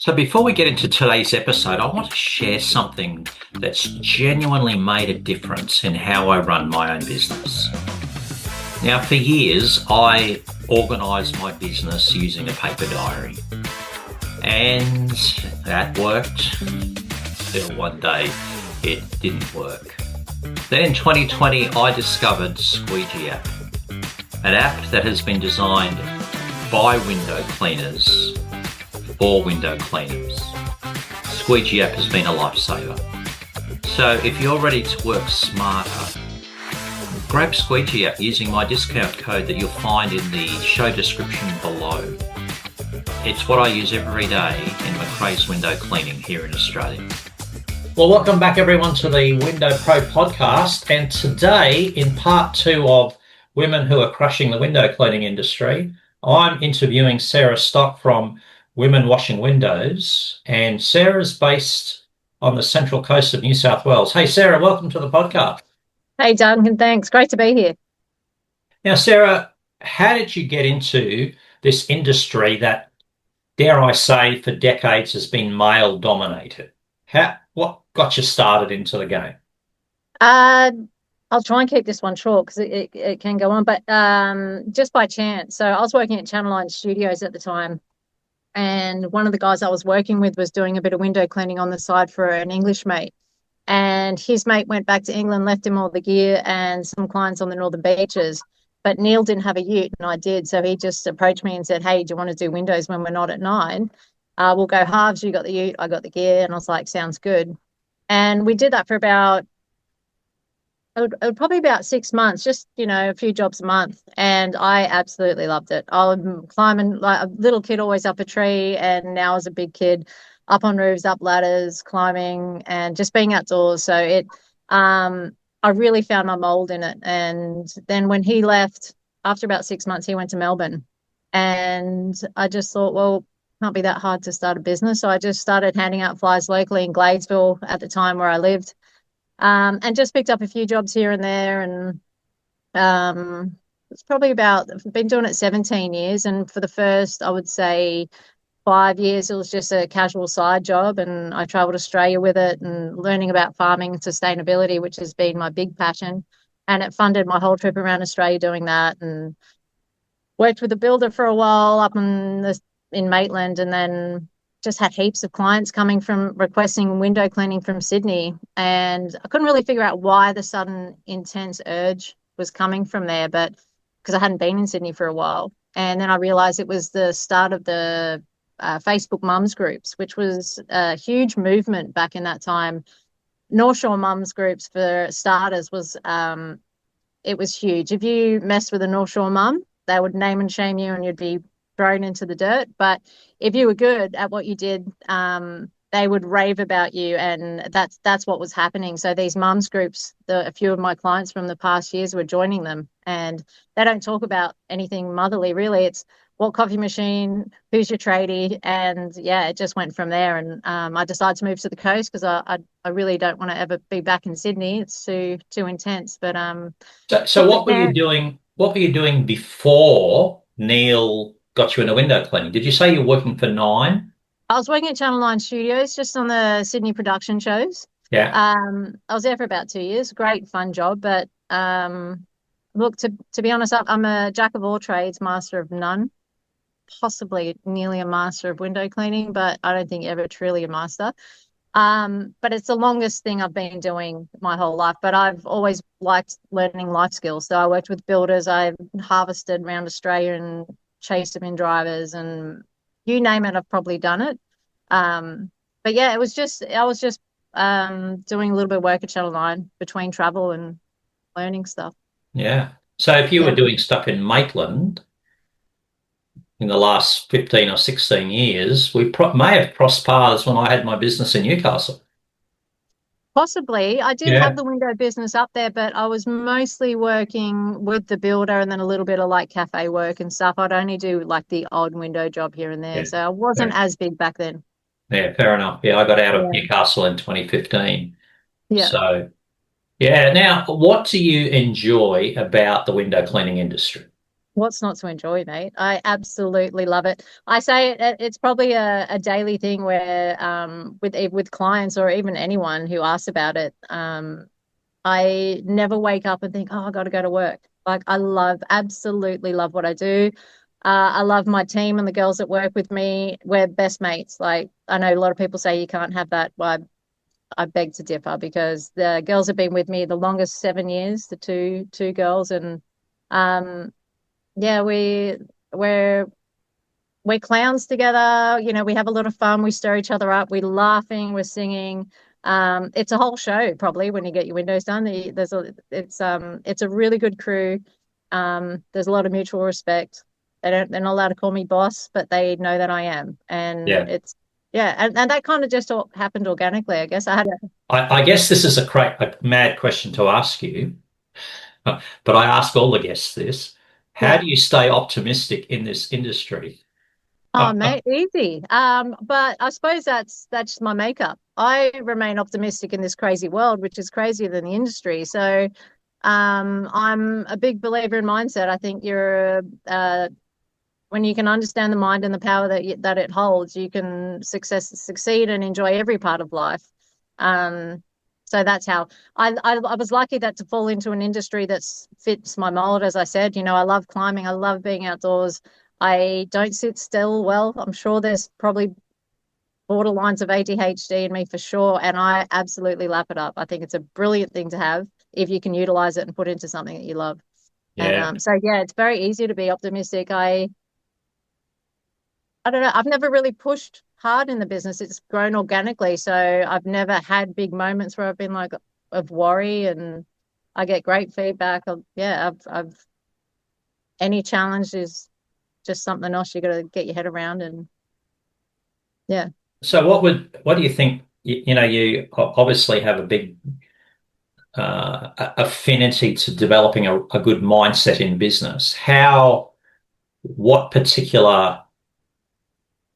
So before we get into today's episode, I want to share something that's genuinely made a difference in how I run my own business. Now, for years, I organised my business using a paper diary, and that worked until one day it didn't work. Then in 2020, I discovered Squeegee app, an app that has been designed by window cleaners for window cleaners. Squeegee app has been a lifesaver. So if you're ready to work smarter, grab Squeegee app using my discount code that you'll find in the show description below. It's what I use every day in McRae's window cleaning here in Australia. Well, welcome back everyone to the Window Pro podcast, and today in part 2 of Women Who Are Crushing the Window Cleaning Industry, I'm interviewing Sarah Stock from Women Washing Windows, and Sarah's based on the Central Coast of New South Wales. Hey Sarah, welcome to the podcast. Hey Duncan, thanks. Great to be here. Now Sarah, how did you get into this industry that, dare I say, for decades has been male dominated? What got you started into the game? I'll try and keep this one short because it can go on, but just by chance. So I was working at Channel 9 Studios at the time, and one of the guys I was working with was doing a bit of window cleaning on the side for an English mate. And his mate went back to England, left him all the gear and some clients on the northern beaches. But Neil didn't have a ute and I did. So he just approached me and said, hey, do you want to do windows when we're not at 9? We'll go halves. You got the ute, I got the gear. And I was like, sounds good. And we did that for about, probably about 6 months, just, a few jobs a month. And I absolutely loved it. I'm climbing like a little kid, always up a tree. And now as a big kid, up on roofs, up ladders, climbing, and just being outdoors. So I really found my mold in it. And then when he left, after about 6 months, he went to Melbourne. And I just thought, well, can't be that hard to start a business. So I just started handing out flyers locally in Gladesville at the time where I lived, and just picked up a few jobs here and there. And it's probably I've been doing it 17 years. And for the first, I would say 5 years, it was just a casual side job. And I traveled Australia with it and learning about farming and sustainability, which has been my big passion. And it funded my whole trip around Australia doing that, and worked with a builder for a while up in Maitland, and then just had heaps of clients coming from requesting window cleaning from Sydney. And I couldn't really figure out why the sudden intense urge was coming from there, but because I hadn't been in Sydney for a while. And then I realized it was the start of the Facebook mums groups, which was a huge movement back in that time. North Shore mums groups, for starters, was it was huge. If you messed with a North Shore mum, they would name and shame you and you'd be thrown into the dirt. But if you were good at what you did, they would rave about you, and that's what was happening. So these mums groups, a few of my clients from the past years were joining them, and they don't talk about anything motherly, really. It's what coffee machine, who's your tradie, and yeah, it just went from there. And I decided to move to the coast because I really don't want to ever be back in Sydney. It's too intense. But so what were you doing? What were you doing before Neil got you into window cleaning? Did you say you're working for 9? I was working at Channel 9 Studios, just on the Sydney production shows. Yeah. I was there for about 2 years. Great, fun job. But look, to be honest, I'm a jack of all trades, master of none. Possibly nearly a master of window cleaning, but I don't think ever truly a master. But it's the longest thing I've been doing my whole life. But I've always liked learning life skills. So I worked with builders. I harvested around Australia and chased them in drivers, and you name it, I've probably done it. But yeah, I was just doing a little bit of work at Channel 9 between travel and learning stuff. Yeah. So if you were doing stuff in Maitland in the last 15 or 16 years, we may have crossed paths when I had my business in Newcastle. Possibly. I did have the window business up there, but I was mostly working with the builder and then a little bit of like cafe work and stuff. I'd only do like the odd window job here and there. Yeah. So I wasn't as big back then. Yeah, fair enough. Yeah, I got out of Newcastle in 2015. Yeah. So, yeah. Now, what do you enjoy about the window cleaning industry? What's not to enjoy, mate? I absolutely love it. I say it's probably a daily thing where with clients or even anyone who asks about it, I never wake up and think, oh, I got to go to work. Like I absolutely love what I do. I love my team and the girls that work with me. We're best mates. Like I know a lot of people say you can't have that. Well, I beg to differ because the girls have been with me the longest, 7 years, the two girls, and um, yeah, we're we're clowns together. You know, we have a lot of fun. We stir each other up. We're laughing. We're singing. It's a whole show probably when you get your windows done. It's a really good crew. There's a lot of mutual respect. They're not allowed to call me boss, but they know that I am. And Yeah. it's yeah, and that kind of just all happened organically, I guess. I had I guess this is a mad question to ask you, but I ask all the guests this. How yeah. do you stay optimistic in this industry? Oh, mate, easy. But I suppose that's my makeup. I remain optimistic in this crazy world, which is crazier than the industry. So, I'm a big believer in mindset. I think when you can understand the mind and the power that it holds, you can succeed and enjoy every part of life. Um, so that's how I was lucky that to fall into an industry that fits my mold. As I said, you know, I love climbing. I love being outdoors. I don't sit still well. I'm sure there's probably borderlines of ADHD in me for sure, and I absolutely lap it up. I think it's a brilliant thing to have if you can utilize it and put into something that you love. And Yeah. so yeah, it's very easy to be optimistic. I don't know. I've never really pushed hard in the business. It's grown organically. So I've never had big moments where I've been like of worry, and I get great feedback. Yeah, I've any challenge is just something else you got to get your head around. And yeah. So what do you think? You obviously have a big affinity to developing a good mindset in business. What particular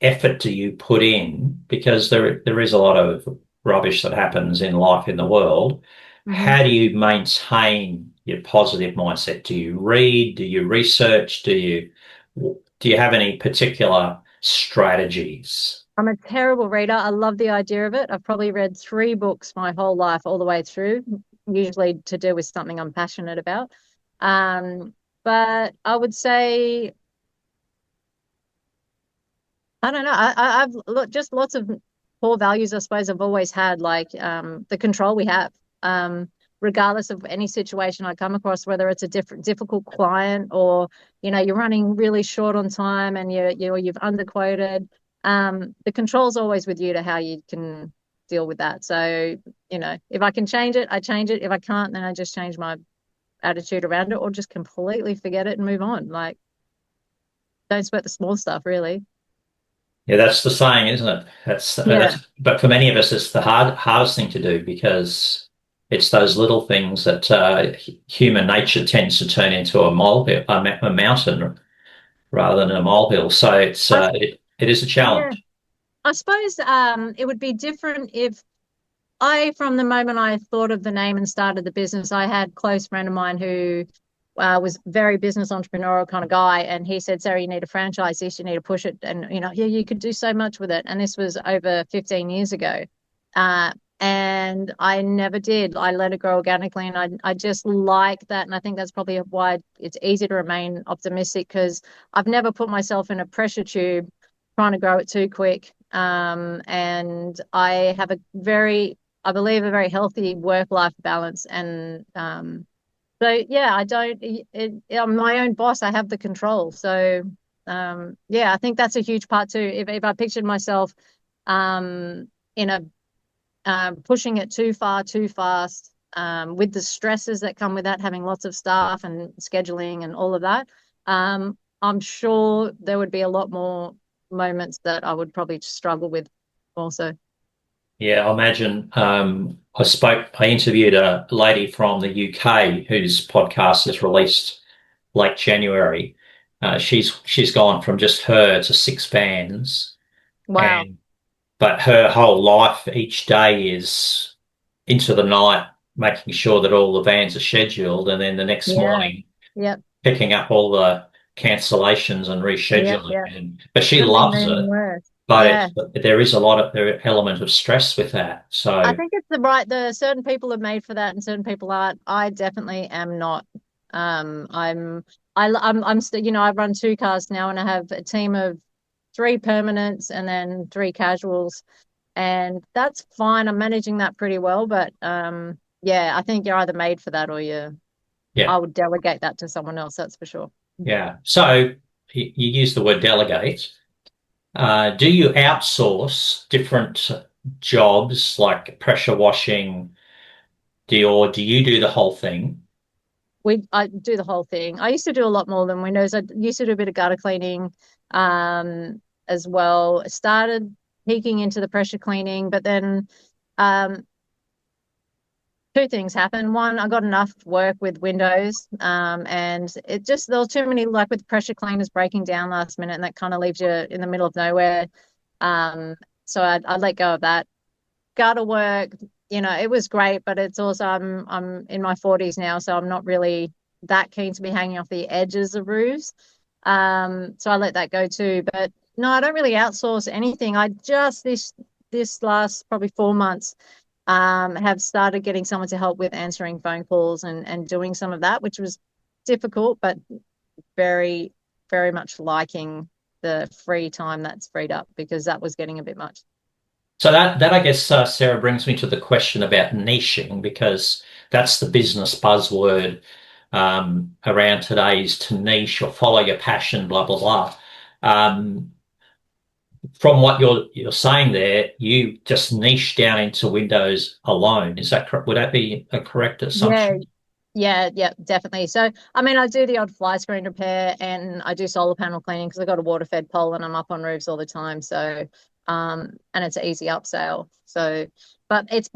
effort do you put in? Because there is a lot of rubbish that happens in life in the world. hmm How do you maintain your positive mindset? Do you read? Do you research? Do you have any particular strategies? I'm a terrible reader. I love the idea of it. I've probably read 3 books my whole life, all the way through, usually to do with something I'm passionate about. Um, but I would say I don't know. I've just lots of core values, I suppose, I've always had, like the control we have, regardless of any situation I come across, whether it's a difficult client or, you know, you're running really short on time and you've underquoted. The control's always with you to how you can deal with that. So, you know, if I can change it, I change it. If I can't, then I just change my attitude around it or just completely forget it and move on. Like, don't sweat the small stuff, really. Yeah, that's the saying, isn't it? Yeah. But for many of us, it's the hardest thing to do because it's those little things that human nature tends to turn into a molehill, a mountain rather than a molehill. So I, it is a yeah. challenge. I suppose it would be different if from the moment I thought of the name and started the business, I had a close friend of mine who was very business entrepreneurial kind of guy. And he said, Sarah, you need to franchise this, you need to push it. And, you know, yeah, you could do so much with it. And this was over 15 years ago. Uh, and I never did. I let it grow organically. And I just like that. And I think that's probably why it's easy to remain optimistic because I've never put myself in a pressure tube trying to grow it too quick. And I have I believe, a very healthy work-life balance. And so, yeah, I don't, I'm my own boss. I have the control. So, yeah, I think that's a huge part too. If I pictured myself in a pushing it too far, too fast, with the stresses that come with that, having lots of staff and scheduling and all of that, I'm sure there would be a lot more moments that I would probably struggle with also. Yeah, I imagine. I interviewed a lady from the UK whose podcast is released late January. She's gone from just her to 6 bands, Wow. and but her whole life each day is into the night, making sure that all the vans are scheduled, and then the next Yeah. morning Yep. picking up all the cancellations and Yeah, rescheduling. yeah. But she Couldn't be loves it. meaning worse. But Yeah. there is a lot of there element of stress with that. I So think it's the certain people are made for that and certain people aren't. I definitely am not. I'm still, I run two cars now and I have a team of three permanents and then three casuals, and that's fine. I'm managing that pretty well, but yeah, I think you're either made for that or yeah, I would delegate that to someone else, that's for sure. yeah. So you use the word delegate. Do you outsource different jobs like pressure washing? Do you do the whole thing? I do the whole thing. I used to do a lot more than windows. I used to do a bit of gutter cleaning as well. Started peeking into the pressure cleaning, but then um, two things happened. One, I got enough work with windows, and it just there was too many, like with pressure cleaners breaking down last minute, and that kind of leaves you in the middle of nowhere. Um, so I let go of that. Gutter work, it was great, but it's also I'm in my 40s now, so I'm not really that keen to be hanging off the edges of roofs. So I let that go too. But no, I don't really outsource anything. I just this last probably 4 months have started getting someone to help with answering phone calls and doing some of that, which was difficult, but very, very much liking the free time that's freed up because that was getting a bit much. So that I guess, Sarah, brings me to the question about niching, because that's the business buzzword around today, is to niche or follow your passion, blah blah blah. Um, from what you're saying there, you just niche down into Windows alone. Is that correct? Would that be a correct Yeah, assumption? yeah, definitely. So, I mean, I do the odd fly screen repair and I do solar panel cleaning because I've got a water fed pole and I'm up on roofs all the time. So, and it's an easy upsell. So, but it's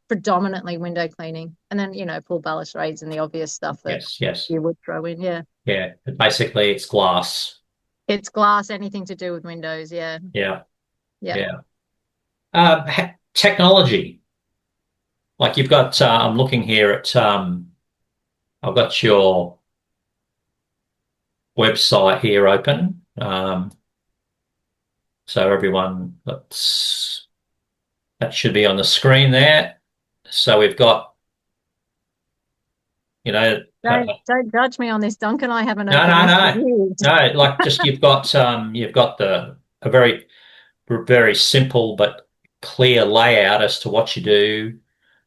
predominantly window cleaning and then, full balustrades and the obvious stuff that Yes, yes, you would throw in. Yeah. yeah. Basically, it's glass. It's glass, anything to do with windows. Yeah. Yeah, Yeah. yeah. Technology. Like you've got, I'm looking here at, I've got your website here open. So everyone, that should be on the screen there. So we've got, you know, Don't judge me on this, Duncan. I haven't no, opened no, this for no, years. no. Like just you've got the a very simple but clear layout as to what you do,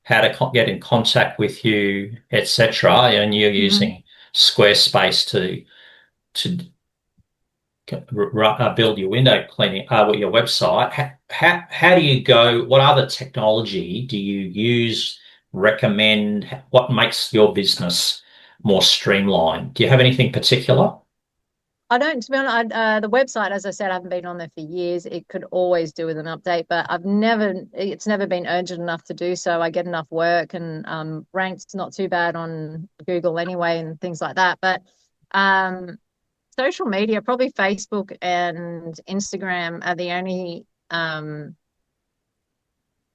how to get in contact with you, etc. And you're Mhm. using Squarespace to build your window cleaning, with your website. How do you go? What other technology do you use? Recommend? What makes your business more streamlined? Do you have anything particular? I don't, to be honest, the website, as I said, I haven't been on there for years. It could always do with an update, but it's never been urgent enough to do so. I get enough work and ranked not too bad on Google anyway and things like that. But um, social media, probably Facebook and Instagram are the only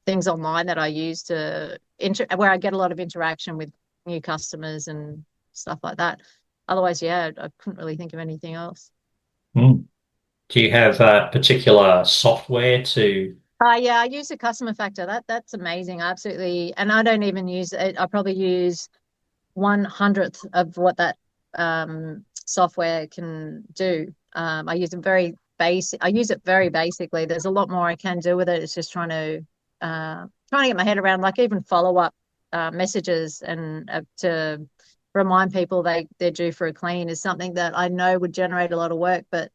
things online that I use where I get a lot of interaction with new customers and stuff like that. Otherwise, yeah, I couldn't really think of anything else. Hmm. Do you have particular software to? Yeah, I use the customer factor. That's amazing. I absolutely, and I don't even use it. I probably use 1/100th of what that software can do. I use it very basic. I use it very basically. There's a lot more I can do with it. It's just trying to get my head around, like even follow up messages and to remind people they're due for a clean is something that I know would generate a lot of work, but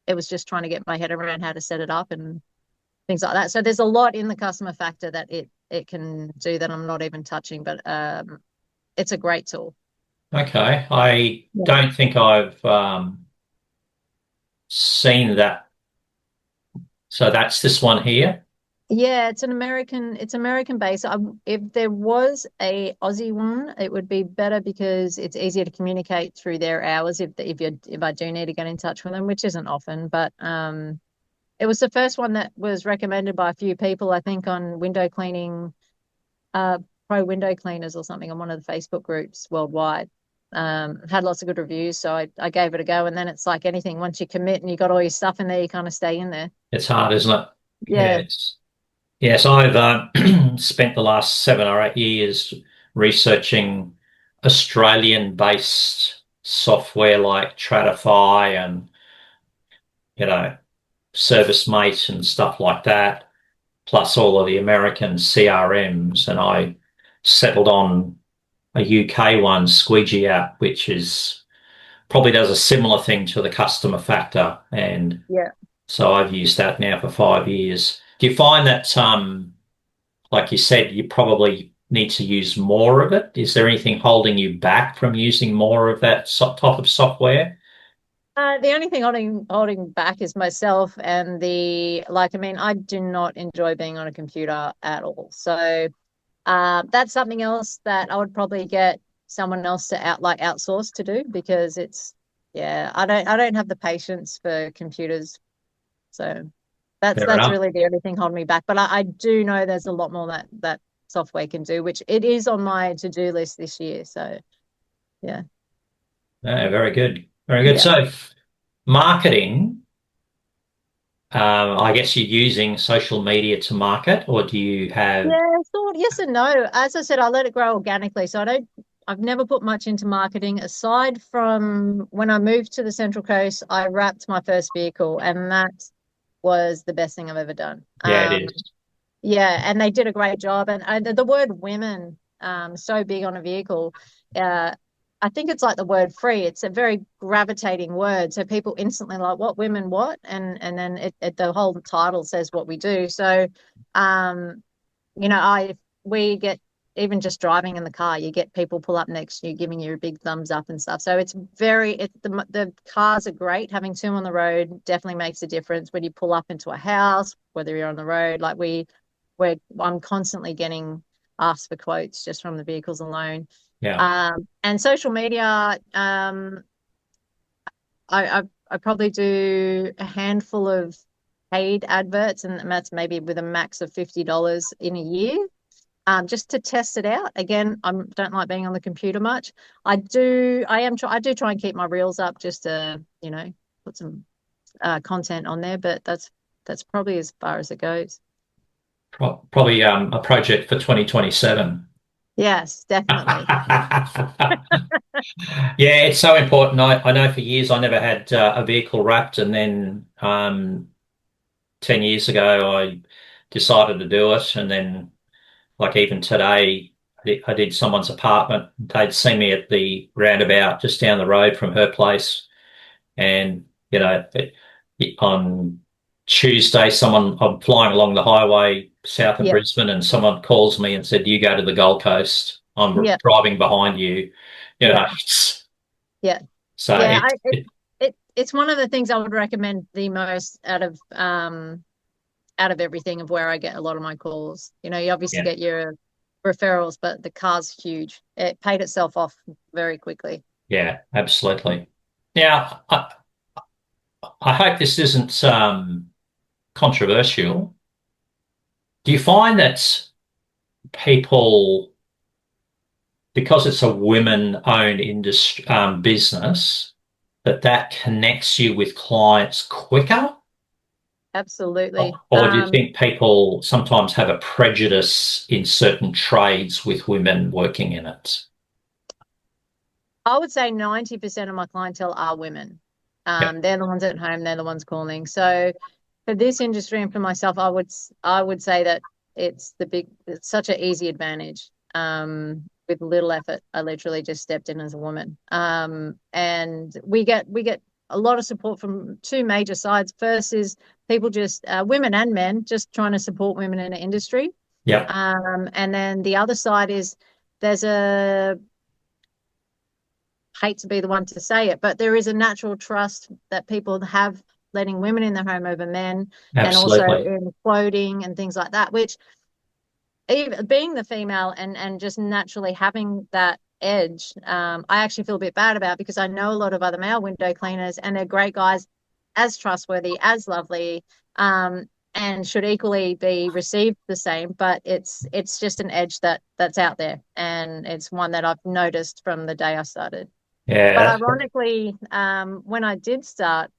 it was just trying to get my head around how to set it up and things like that. So there's a lot in the customer factor that it can do that I'm not even touching, but it's a great tool. Okay, I Yeah. don't think I've seen that. So that's this one here. Yeah, it's American based. If there was a Aussie one, it would be better because it's easier to communicate through their hours if I do need to get in touch with them, which isn't often. But it was the first one that was recommended by a few people, I think, on window cleaning, pro window cleaners or something on one of the Facebook groups worldwide. had lots of good reviews, so I gave it a go. And then it's like anything, once you commit and you got all your stuff in there, you kind of stay in there. It's hard, isn't it? Yeah, Yeah, yes, I've spent the last 7 or 8 years researching Australian-based software like Tratify and, you know, ServiceMate and stuff like that, plus all of the American CRMs. And I settled on a UK one, Squeegee app, which is probably does a similar thing to the customer factor. And yeah. so I've used that now for 5 years. Do you find that, like you said, you probably need to use more of it? Is there anything holding you back from using more of that type of software? The only thing holding back is myself and the like. I mean, I do not enjoy being on a computer at all. So that's something else that I would probably get someone else to outsource to do, because it's, yeah, I don't have the patience for computers. So that's Fair that's enough. really the only thing holding me back. But I do know there's a lot more that software can do, which it is on my to-do list this year. So yeah. Yeah, very good. Very good. Yeah. So marketing, I guess you're using social media to market, or do you have, Yeah, sort yes and no. As I said, I let it grow organically. So I've never put much into marketing aside from when I moved to the Central Coast, I wrapped my first vehicle, and that was the best thing I've ever done. yeah, it is. Yeah, and they did a great job. And the word women, so big on a vehicle. Uh, I think it's like the word free. It's a very gravitating word. So people instantly like, what women, what? And then the whole title says what we do. So, um, we get, even just driving in the car, you get people pull up next to you, giving you a big thumbs up and stuff. So the cars are great. Having two on the road definitely makes a difference when you pull up into a house, whether you're on the road. I'm constantly getting asked for quotes just from the vehicles alone. Yeah. And social media, I probably do a handful of paid adverts, and that's maybe with a max of $50 in a year, just to test it out. Again, I don't like being on the computer much. I do try and keep my reels up just to, put some content on there, but that's probably as far as it goes. Probably a project for 2027. Yes, definitely. Yeah, it's so important. I know for years I never had a vehicle wrapped, and then 10 years ago I decided to do it. And then, like even today, I did someone's apartment. They'd seen me at the roundabout just down the road from her place. And, on Tuesday, I'm flying along the highway south of Yeah, Brisbane, and someone calls me and said, "You go to the Gold Coast. I'm yeah, driving behind you." You yeah, know, yeah, so yeah. It's one of the things I would recommend the most out of everything, of where I get a lot of my calls. You obviously yeah, get your referrals, but the car's huge. It paid itself off very quickly. yeah, absolutely. Now, I hope this isn't controversial. Do you find that people, because it's a women-owned industry business, that connects you with clients quicker? Absolutely. Or do you think people sometimes have a prejudice in certain trades with women working in it? I would say 90% of my clientele are women. Yep. They're the ones at home, they're the ones calling. So for this industry and for myself, I would say that it's such an easy advantage. With little effort, I literally just stepped in as a woman. And we get a lot of support from two major sides. First is people, just women and men, just trying to support women in the industry. Yep. And then the other side is, there's a hate to be the one to say it, but there is a natural trust that people have letting women in the home over men, and also Absolutely. in quoting and things like that, which, even being the female and just naturally having that edge, I actually feel a bit bad about, because I know a lot of other male window cleaners, and they're great guys, as trustworthy, as lovely, and should equally be received the same. But it's just an edge that's out there, and it's one that I've noticed from the day I started. But Yeah. ironically, when I did start,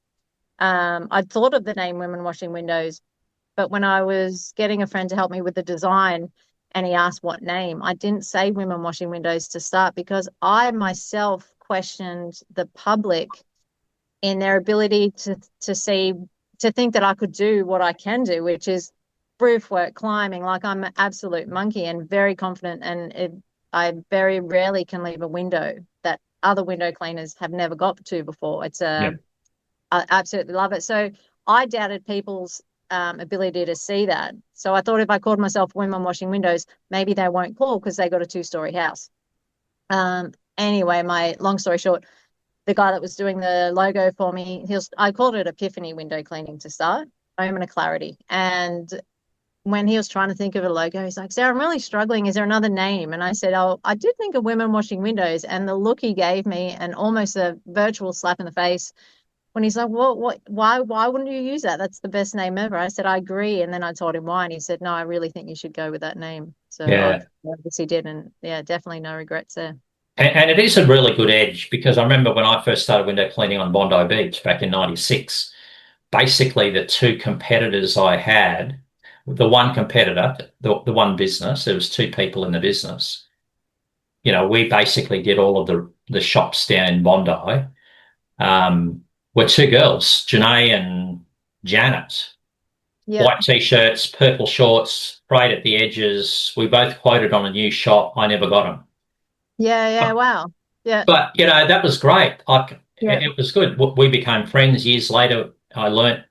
I'd thought of the name Women Washing Windows, but when I was getting a friend to help me with the design and he asked what name, I didn't say Women Washing Windows to start because I myself questioned the public in their ability to see to think that I could do what I can do, which is roof work, climbing. Like I'm an absolute monkey and very confident, and I very rarely can leave a window that other window cleaners have never got to before. Yeah. I absolutely love it. So I doubted people's ability to see that. So I thought if I called myself Women Washing Windows, maybe they won't call because they got a two-story house. Anyway, my long story short, the guy that was doing the logo for me, I called it Epiphany window cleaning to start, moment of clarity. And when he was trying to think of a logo, he's like, Sarah, I'm really struggling. Is there another name? And I said, oh, I did think of Women Washing Windows. And the look he gave me, and almost a virtual slap in the face, when he's like, well, why wouldn't you use that? That's the best name ever. I said, I agree. And then I told him why. And he said, no, I really think you should go with that name. So Yeah. obviously did. And yeah, definitely no regrets there. And it is a really good edge because I remember when I first started window cleaning on Bondi Beach back in '96, basically the two competitors I had, the one competitor, the one business, there was two people in the business. We basically did all of the shops down in Bondi. Were two girls, Janae and Janet. Yeah. White t-shirts, purple shorts, frayed at the edges. We both quoted on a new shop. I never got them. Yeah. Yeah. Wow. Yeah. But that was great. Yeah. It was good. We became friends years later. I learnt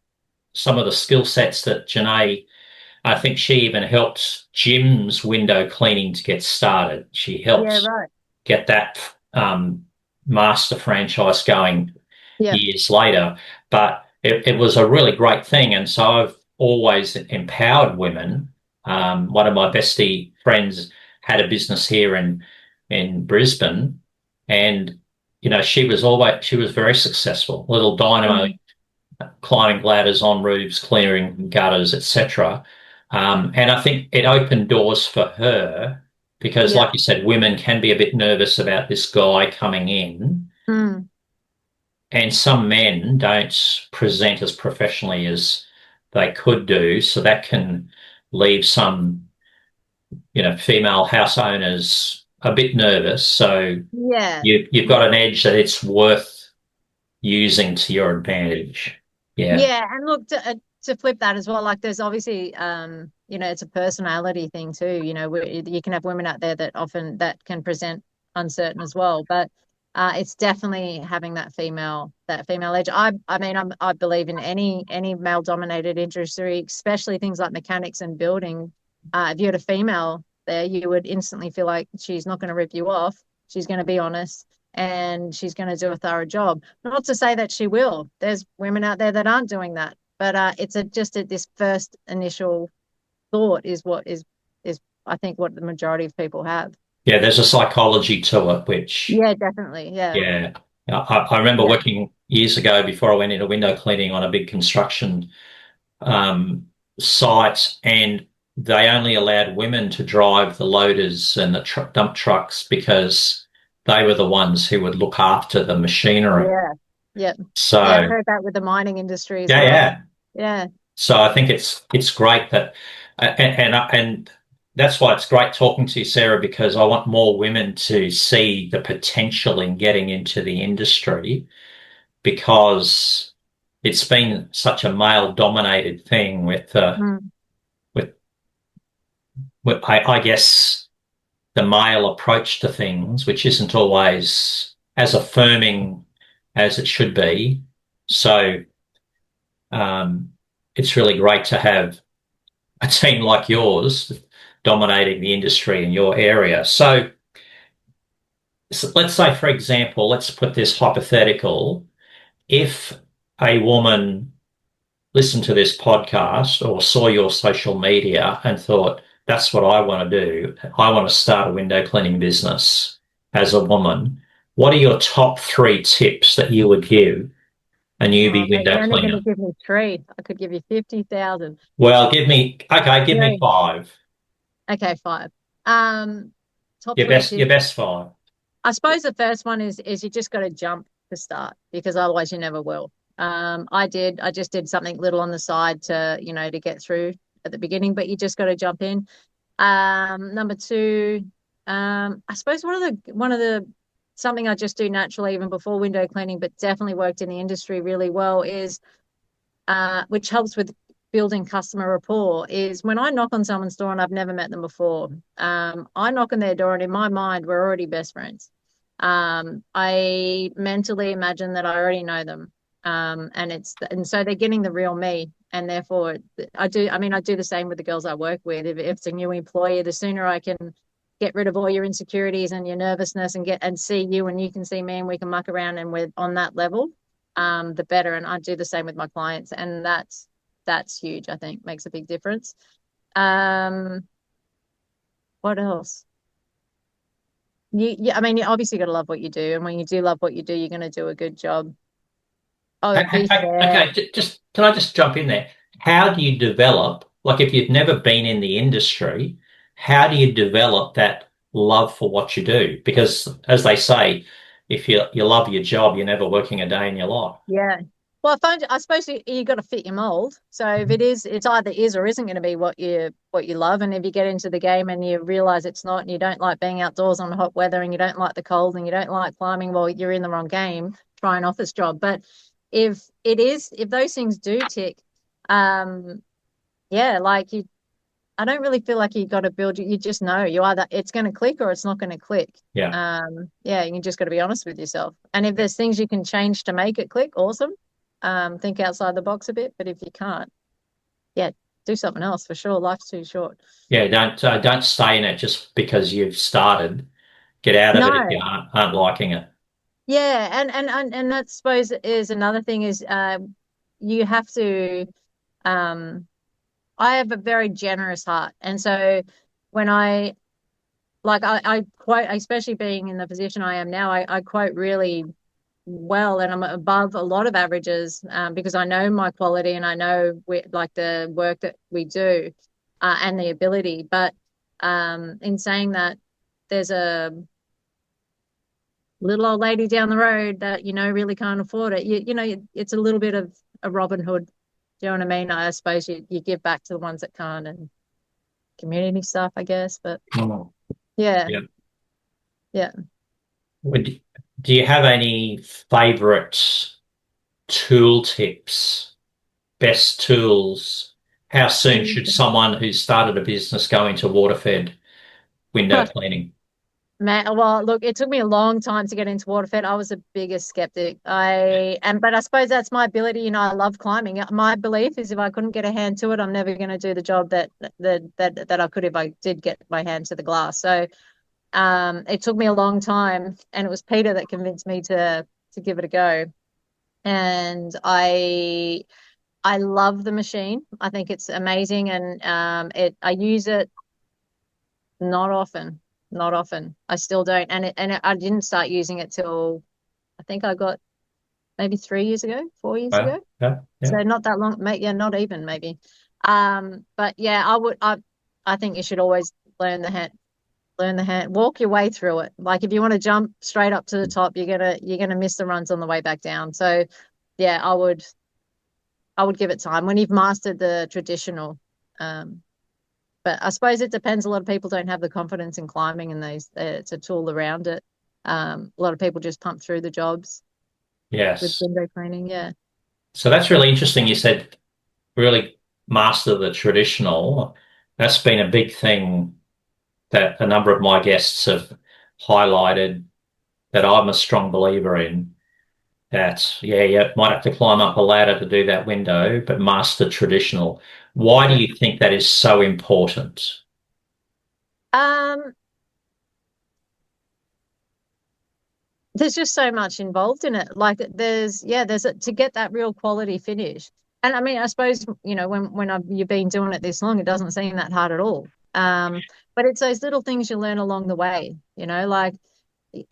some of the skill sets that Janae, I think she even helped Jim's window cleaning to get started. She Yeah. helped Right. get that master franchise going Yeah. years later. But it was a really great thing. And so I've always empowered women. One of my bestie friends had a business here in Brisbane, and she was very successful. Little dynamo Mm. climbing ladders on roofs, clearing gutters, etc. And I think it opened doors for her because, Yeah. like you said, women can be a bit nervous about this guy coming in, Mm. and some men don't present as professionally as they could do, so that can leave some, female house owners a bit nervous. So Yeah. you've got an edge that it's worth using to your advantage. Yeah. Yeah, and look to flip that as well. Like, there's obviously, it's a personality thing too. You can have women out there that often that can present uncertain as well, but it's definitely having that female edge. I mean, I believe in any male dominated industry, especially things like mechanics and building. If you had a female there, you would instantly feel like she's not going to rip you off. She's going to be honest and she's going to do a thorough job. Not to say that she will. There's women out there that aren't doing that, but it's this first initial thought is what is I think what the majority of people have. Yeah, there's a psychology to it, which, Yeah, definitely. Yeah, yeah. I remember yeah, working years ago before I went into window cleaning on a big construction site, and they only allowed women to drive the loaders and the dump trucks because they were the ones who would look after the machinery. yeah, yeah, yeah. I've So, heard that with the mining industry as yeah, well. yeah. Yeah, So I think it's great that, and that's why it's great talking to you, Sarah, because I want more women to see the potential in getting into the industry because it's been such a male-dominated thing mm, with, I guess the male approach to things, which isn't always as affirming as it should be. So um, it's really great to have a team like yours dominating the industry in your area. So let's say, for example, let's put this hypothetical. If a woman listened to this podcast or saw your social media and thought, that's what I want to do, I want to start a window cleaning business as a woman, what are your top three tips that you would give a oh, newbie mate, window you're only going cleaner? to give me three. I could give you 50,000. Well, give me Three. five. Okay, five. Um, top Your three best, your tips. best five. I suppose the first one is you just got to jump to start because otherwise you never will. I just did something little on the side to, to get through at the beginning, but you just got to jump in. Number two, I suppose one of the something I just do naturally even before window cleaning, but definitely worked in the industry really well is which helps with building customer rapport is when I knock on someone's door and I've never met them before. I knock on their door and in my mind we're already best friends. I mentally imagine that I already know them. And so they're getting the real me. And therefore I do the same with the girls I work with. If it's a new employee, the sooner I can get rid of all your insecurities and your nervousness and get and see you and you can see me and we can muck around and we're on that level, the better. And I do the same with my clients. And that's huge, I think, makes a big difference. Um, what else? I mean, you obviously got to love what you do. And when you do love what you do, you're going to do a good job. Oh, be fair. Okay, just can I just jump in there? How do you develop, like if you've never been in the industry, how do you develop that love for what you do? Because as they say, if you love your job, you're never working a day in your life. Yeah. Well, I suppose you got to fit your mold. So if it's either is or isn't going to be what you love. And if you get into the game and you realize it's not, and you don't like being outdoors on hot weather, and you don't like the cold, and you don't like climbing, well, you're in the wrong game. Try an office job. But if those things do tick, um, yeah, like I don't really feel like you got to build. You just know you either it's going to click or it's not going to click. Yeah. Yeah, you just got to be honest with yourself. And if there's things you can change to make it click, awesome. Think outside the box a bit. But if you can't, yeah, do something else for sure. Life's too short. Yeah, don't stay in it just because you've started. Get out of it if you No, aren't liking it. yeah, and that I suppose is another thing is you have to. Um, I have a very generous heart, and so when I quote, especially being in the position I am now, I quote really well, and I'm above a lot of averages because I know my quality and I know like the work that we do and the ability. But in saying that, there's a little old lady down the road that really can't afford it. It's a little bit of a Robin Hood. Do you know what I mean? I suppose you give back to the ones that can't and community stuff, I guess. But Mm. yeah, Yeah. yeah. Would, do you have any favorite tool tips, best tools? How soon should someone who's started a business go into water-fed window cleaning? Man, well, look, it took me a long time to get into waterfed. I was the biggest skeptic. But I suppose that's my ability. I love climbing. My belief is if I couldn't get a hand to it, I'm never going to do the job that I could if I did get my hand to the glass. So, it took me a long time, and it was Peter that convinced me to give it a go. And I love the machine. I think it's amazing, and I use it not often, not often. I still don't, I didn't start using it till I think I got maybe 3 years ago, 4 years Yeah, ago. yeah, So yeah. not that long, mate. Yeah, not even maybe. But yeah, I think you should always learn the hand, walk your way through it. Like if you want to jump straight up to the top, you're gonna miss the runs on the way back down. So yeah, I would give it time when you've mastered the traditional. Um, but I suppose it depends. A lot of people don't have the confidence in climbing, and it's a tool around it. A lot of people just pump through the jobs with Yes. window cleaning. Yeah. So that's really interesting. You said really master the traditional. That's been a big thing that a number of my guests have highlighted that I'm a strong believer in. That, yeah, you might have to climb up a ladder to do that window, but master traditional. Why do Yeah. you think that is so important? Um, there's just so much involved in it. Like to get that real quality finish. And I mean, I suppose, you've been doing it this long, it doesn't seem that hard at all. But it's those little things you learn along the way, like,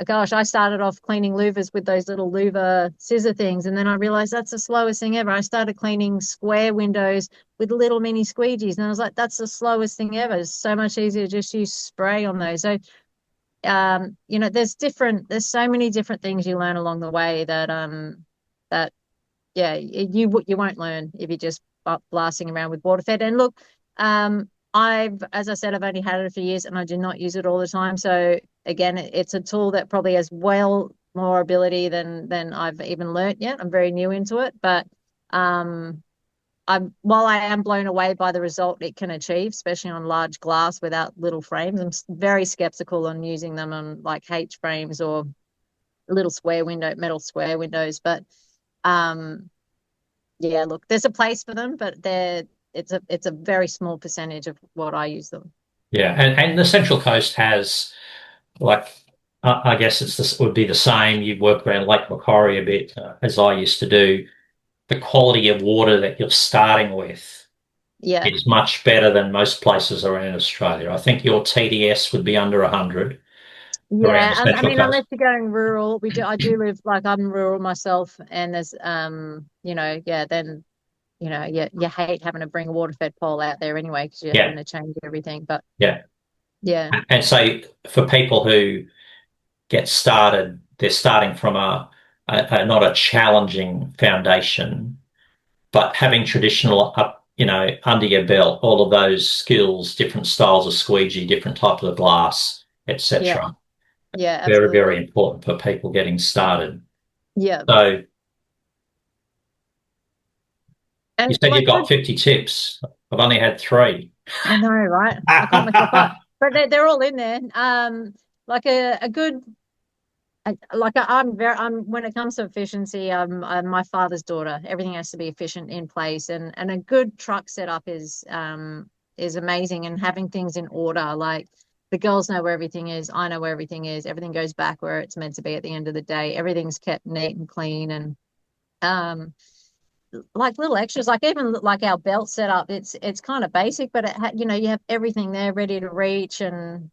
gosh, I started off cleaning louvers with those little louver scissor things. And then I realized that's the slowest thing ever. I started cleaning square windows with little mini squeegees. And I was like, that's the slowest thing ever. It's so much easier to just use spray on those. So there's so many different things you learn along the way that yeah, you won't learn if you're just blasting around with water fed. And look, as I said, I've only had it for years and I do not use it all the time. So again, it's a tool that probably has well more ability than I've even learnt yet. I'm very new into it, but um, while I am blown away by the result it can achieve, especially on large glass without little frames, I'm very skeptical on using them on like H frames or little metal square windows. But um, yeah, look, there's a place for them, but it's a very small percentage of what I use them. Yeah, and the Central Coast has like I guess this would be the same. You work around Lake Macquarie a bit, as I used to do. The quality of water that you're starting with Yeah. is much better than most places around Australia. I think your TDS would be under 100 around the Yeah, I Central mean, unless Coast. you're going rural, I do live like I'm rural myself, and there's yeah, then you hate having to bring a water fed pole out there anyway because you're Yeah, having to change everything. But yeah. yeah, And so for people who get started, they're starting from a not a challenging foundation, but having traditional up, under your belt, all of those skills, different styles of squeegee, different types of glass, yeah, etc. yeah, Very, very absolutely. important for people getting started. Yeah, So you and said you like got good, 50 tips. I've only had three. I know, right? I caught myself up, but they're all in there. Like a good I'm when it comes to efficiency, I'm my father's daughter. Everything has to be efficient in place, and a good truck setup is amazing. And having things in order, like the girls know where everything is, I know where everything is. Everything goes back where it's meant to be at the end of the day. Everything's kept neat and clean, and um, like little extras, like even like our belt setup. It's kind of basic, but you have everything there ready to reach, and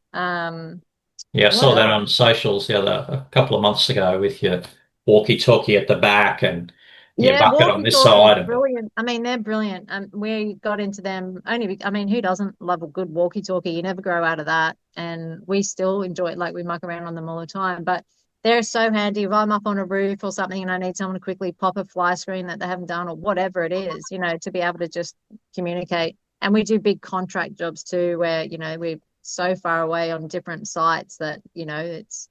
Yeah, I what saw that else? on socials a couple of months ago with your walkie-talkie at the back and your Yeah, bucket on walkie this talkies, side. And brilliant. I mean, they're brilliant. We got into them I mean, who doesn't love a good walkie talkie? You never grow out of that. And we still enjoy it. Like we muck around on them all the time. But they're so handy. If I'm up on a roof or something and I need someone to quickly pop a fly screen that they haven't done or whatever it is, to be able to just communicate. And we do big contract jobs too, where, we're so far away on different sites that, it's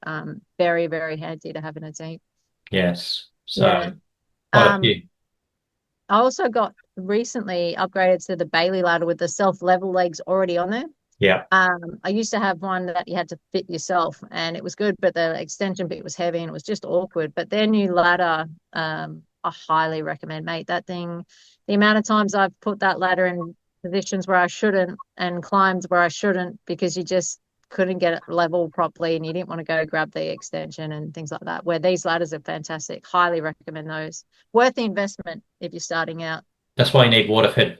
very, very handy to have in a team. yes, Yeah. so quite a Um, few. I also got recently upgraded to the Bailey ladder with the self level legs already on there. Yeah, I used to have one that you had to fit yourself, and it was good, but the extension bit was heavy and it was just awkward. But their new ladder, I highly recommend, mate. That thing, the amount of times I've put that ladder in positions where I shouldn't and climbed where I shouldn't because you just couldn't get it level properly and you didn't want to go grab the extension and things like that. Where these ladders are fantastic. Highly recommend those. Worth the investment if you're starting out. that's why you need water fed,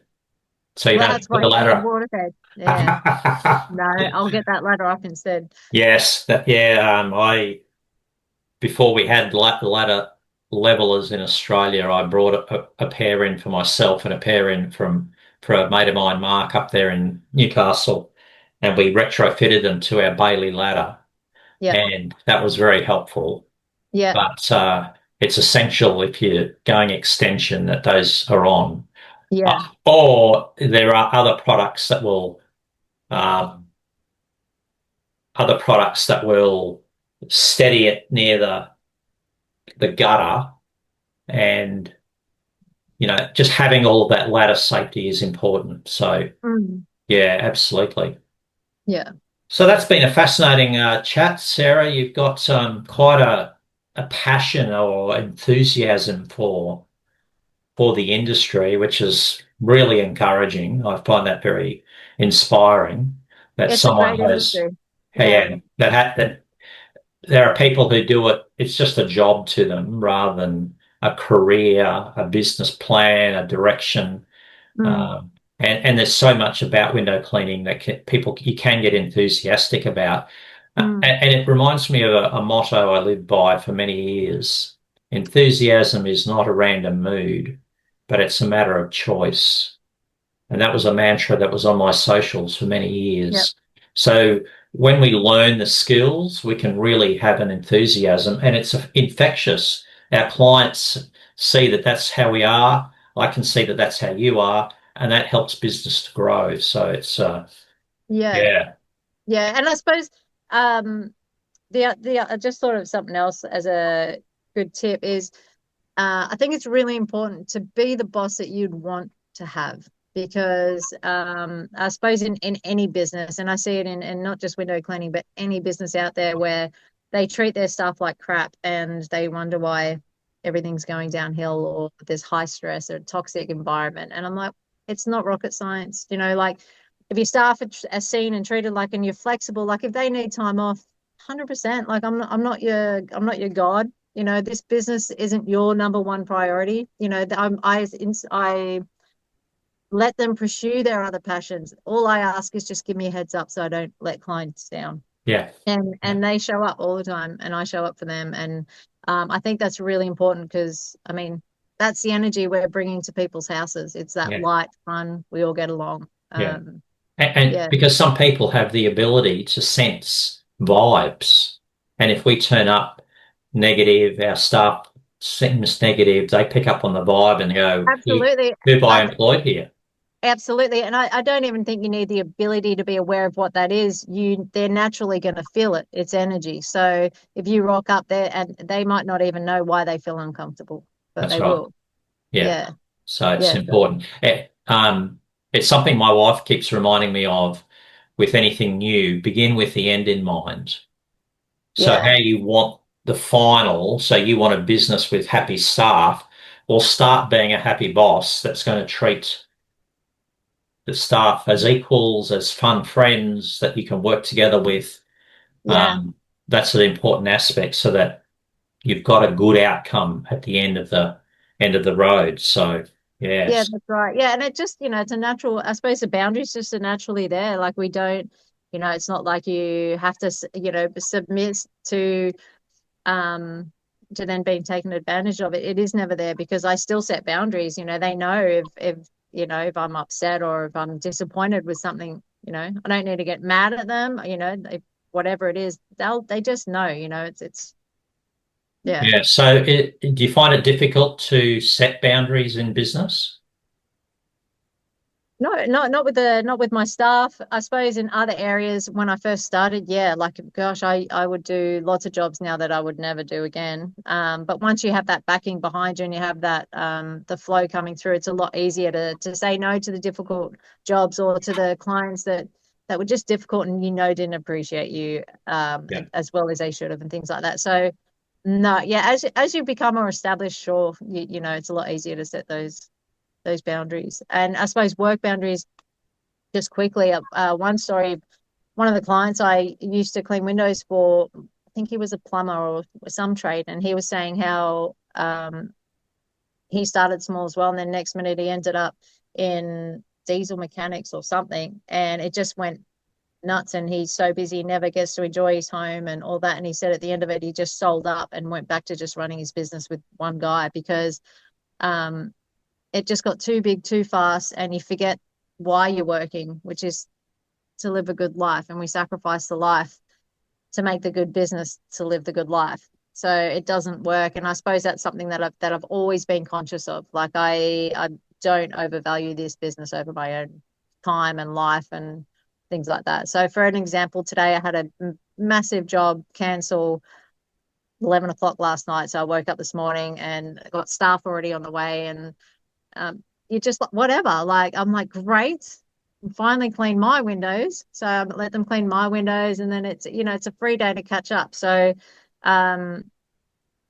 so you Well, don't have to that's put why the you need ladder water fed. Yeah. up. No, I'll get that ladder up instead. Yes, yeah. I before we had ladder levelers in Australia, I brought a pair in for myself and a pair in for a mate of mine, Mark, up there in Newcastle, and we retrofitted them to our Bailey ladder, Yeah. and that was very helpful. Yeah. But it's essential if you're going extension that those are on. Yeah. Or there are um, other products that will steady it near the gutter, and just having all of that ladder safety is important. So Mm. yeah, absolutely. Yeah. So that's been a fascinating chat, Sarah. You've got quite a passion or enthusiasm for the industry, which is really encouraging. I find that very inspiring that It's a someone great has, industry. Yeah. yeah, that there are people who do it. It's just a job to them rather than a career, a business plan, a direction. Mm. And there's so much about window cleaning that people you can get enthusiastic about. Mm. And it reminds me of a motto I lived by for many years. Enthusiasm is not a random mood, but it's a matter of choice. And that was a mantra that was on my socials for many Yeah. years. So when we learn the skills, we can really have an enthusiasm, and it's infectious. Our clients see that that's how we are. I can see that that's how you are, and that helps business to grow. So it's, Yeah. yeah, Yeah. And I suppose I just thought of something else as a good tip is I think it's really important to be the boss that you'd want to have, because I suppose in any business, and I see it in not just window cleaning, but any business out there where they treat their staff like crap and they wonder why everything's going downhill, or there's high stress or toxic environment. And I'm like, it's not rocket science, like if your staff are seen and treated like, and you're flexible, like if they need time off, 100%, like I'm not your god. This business isn't your number one priority. I let them pursue their other passions. All I ask is just give me a heads up so I don't let clients down. yeah, And they show up all the time, and I show up for them. And I think that's really important, because I mean, that's the energy we're bringing to people's houses. It's that yeah, light, fun, we all get along. yeah. And Yeah, because some people have the ability to sense vibes, and if we turn up negative, our staff seems negative, they pick up on the vibe and go, absolutely. who have I employed here? Absolutely. And I don't even think you need the ability to be aware of what that is. They're naturally going to feel it. It's energy. So if you rock up there, and they might not even know why they feel uncomfortable, but That's they right. will. Yeah. Yeah. So it's Yeah. important. It's something my wife keeps reminding me of with anything new. Begin with the end in mind. So Yeah. how you want the final, so you want a business with happy staff, or start being a happy boss that's going to treat the staff as equals, as fun friends that you can work together with. Yeah. Um, that's an important aspect, so that you've got a good outcome at the end of the road. So Yeah, yes, that's right. Yeah. And it just, it's a natural, I suppose the boundaries just are naturally there. Like we don't, it's not like you have to, submit um to then being taken advantage of. It is never there, because I still set boundaries. They know if I'm upset or if I'm disappointed with something. I don't need to get mad at them. If, whatever it is, they just know. It's yeah. yeah. So do you find it difficult to set boundaries in business? No, not with my staff. I suppose in other areas when I first started, yeah, like gosh, I would do lots of jobs now that I would never do again. But once you have that backing behind you and you have that the flow coming through, it's a lot easier to say no to the difficult jobs, or to the clients that were just difficult and didn't appreciate you Yeah. as well as they should have, and things like that. So no, yeah, as you become more established, sure, it's a lot easier to set those boundaries. And I suppose work boundaries, just quickly, one story, one of the clients I used to clean windows for, I think he was a plumber or some trade, and he was saying how he started small as well, and then next minute he ended up in diesel mechanics or something, and it just went nuts. And he's so busy, he never gets to enjoy his home and all that. And he said at the end of it, he just sold up and went back to just running his business with one guy, because um, it just got too big too fast, and you forget why you're working, which is to live a good life. And we sacrifice the life to make the good business to live the good life. So it doesn't work. And I suppose that's something that I've always been conscious of. Like I don't overvalue this business over my own time and life and things like that. So for an example, today I had a massive job cancel 11 o'clock last night. So I woke up this morning and got staff already on the way, and you just like whatever. Like I'm like, great. Finally clean my windows. So I let them clean my windows, and then it's a free day to catch up. So um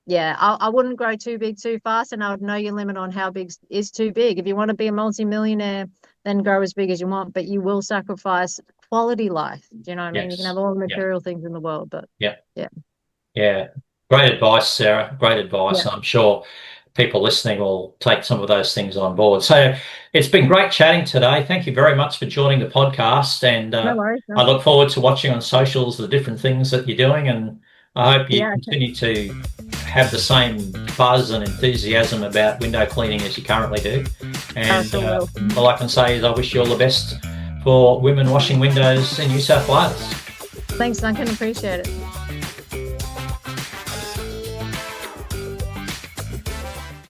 yeah, I wouldn't grow too big too fast, and I would know your limit on how big is too big. If you want to be a multi-millionaire, then grow as big as you want, but you will sacrifice quality life. Do you know what I mean? You can have Yes. all the Yeah. material things in the world, but Yeah. yeah. Yeah. Great advice, Sarah. Great advice. Yeah. I'm sure people listening will take some of those things on board. So it's been great chatting today. Thank you very much for joining the podcast. And No worries. I No. look forward to watching on socials the different things that you're doing. And I hope you Yeah. continue to have the same buzz and enthusiasm about window cleaning as you currently do. I And sure will. all I can say is I wish you all the best for women washing windows in New South Wales. Thanks, Duncan. Appreciate it.